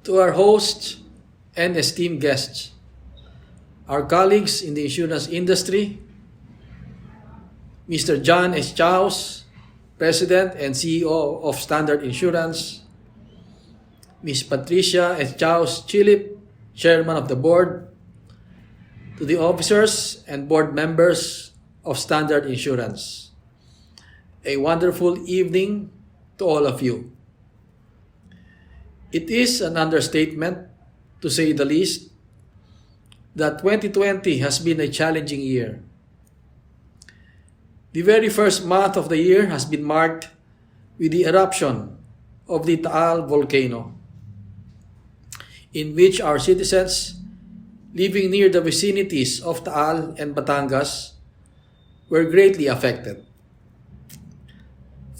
To our hosts and esteemed guests, our colleagues in the insurance industry, Mr. John S. Chaos, President and CEO of Standard Insurance, Ms. Patricia S. Chaos Chilip, Chairman of the Board, to the officers and board members of Standard Insurance. A wonderful evening to all of you. It is an understatement, to say the least, that 2020 has been a challenging year. The very first month of the year has been marked with the eruption of the Taal volcano, in which our citizens living near the vicinities of Taal and Batangas were greatly affected.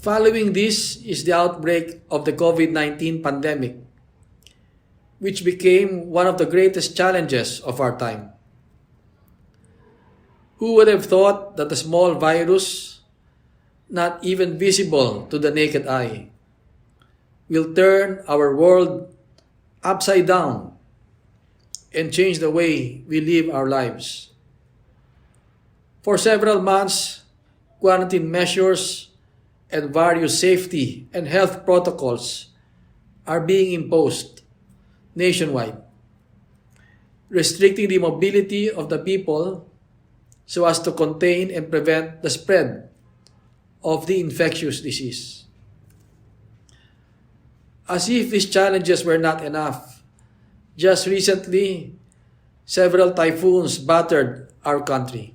Following this is the outbreak of the COVID-19 pandemic, which became one of the greatest challenges of our time. Who would have thought that a small virus, not even visible to the naked eye, will turn our world upside down and change the way we live our lives? For several months, quarantine measures and various safety and health protocols are being imposed nationwide, restricting the mobility of the people so as to contain and prevent the spread of the infectious disease. As if these challenges were not enough, just recently, several typhoons battered our country,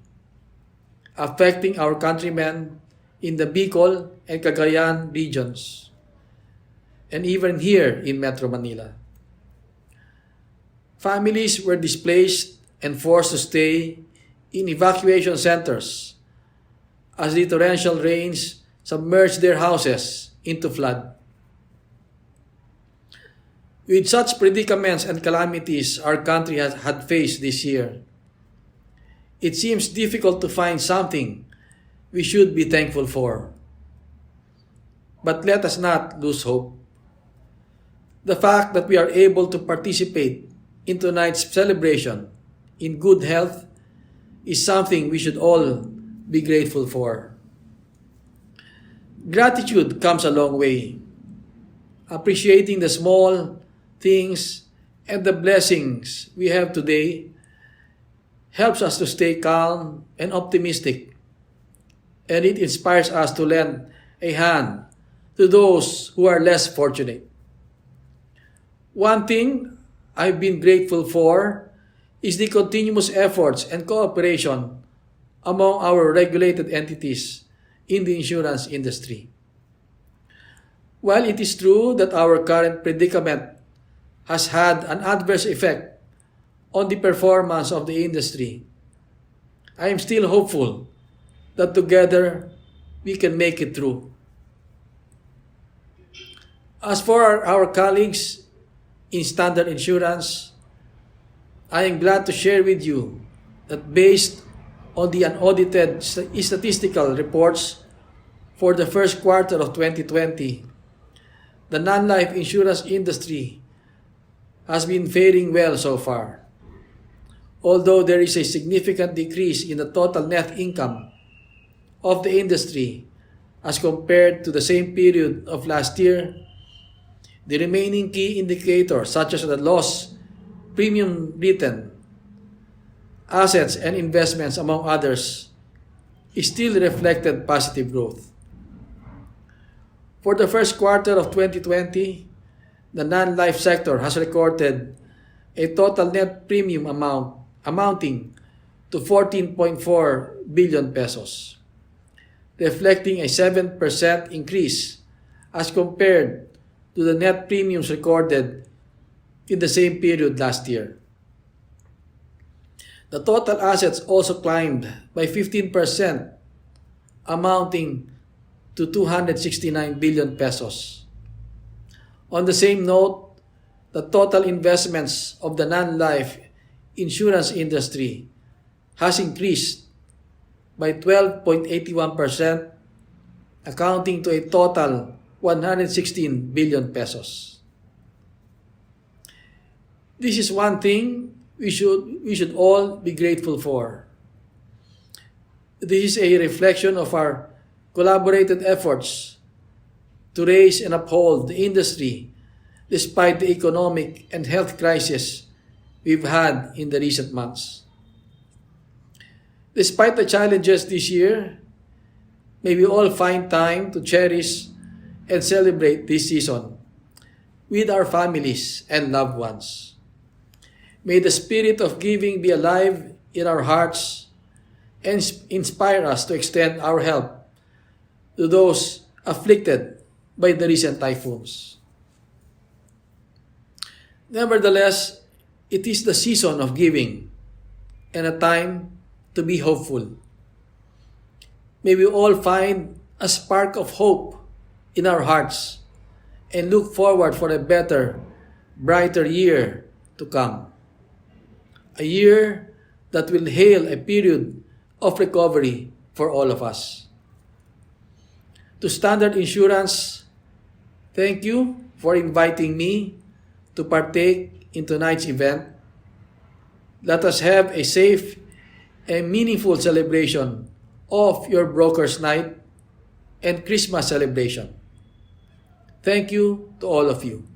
affecting our countrymen in the Bicol and Cagayan regions, and even here in Metro Manila. Families were displaced and forced to stay in evacuation centers as the torrential rains submerged their houses into flood. With such predicaments and calamities our country had faced this year, it seems difficult to find something we should be thankful for. But let us not lose hope. The fact that we are able to participate in tonight's celebration in good health is something we should all be grateful for. Gratitude comes a long way. Appreciating the small things and the blessings we have today helps us to stay calm and optimistic, and it inspires us to lend a hand to those who are less fortunate. One thing I've been grateful for is the continuous efforts and cooperation among our regulated entities in the insurance industry. While it is true that our current predicament has had an adverse effect on the performance of the industry, I am still hopeful that together we can make it through. As for our colleagues in Standard Insurance, I am glad to share with you that based on the unaudited statistical reports for the first quarter of 2020, the non-life insurance industry has been faring well so far. Although there is a significant decrease in the total net income of the industry as compared to the same period of last year, the remaining key indicators such as the loss, premium written, assets and investments among others still reflected positive growth. For the first quarter of 2020, the non-life sector has recorded a total net premium amount amounting to 14.4 billion pesos, reflecting a 7% increase as compared to the net premiums recorded in the same period last year. The total assets also climbed by 15%, amounting to 269 billion pesos. On the same note, the total investments of the non-life insurance industry has increased by 12.81%, accounting to a total 116 billion pesos. This is one thing we should all be grateful for. This is a reflection of our collaborated efforts to raise and uphold the industry despite the economic and health crisis we've had in the recent months. Despite the challenges this year, may we all find time to cherish and celebrate this season with our families and loved ones. May the spirit of giving be alive in our hearts and inspire us to extend our help to those afflicted by the recent typhoons. Nevertheless, it is the season of giving and a time to be hopeful. May we all find a spark of hope in our hearts and look forward for a better, brighter year to come. A year that will hail a period of recovery for all of us. To Standard Insurance, thank you for inviting me to partake in tonight's event. Let us have a safe and meaningful celebration of your Broker's Night and Christmas celebration. Thank you to all of you.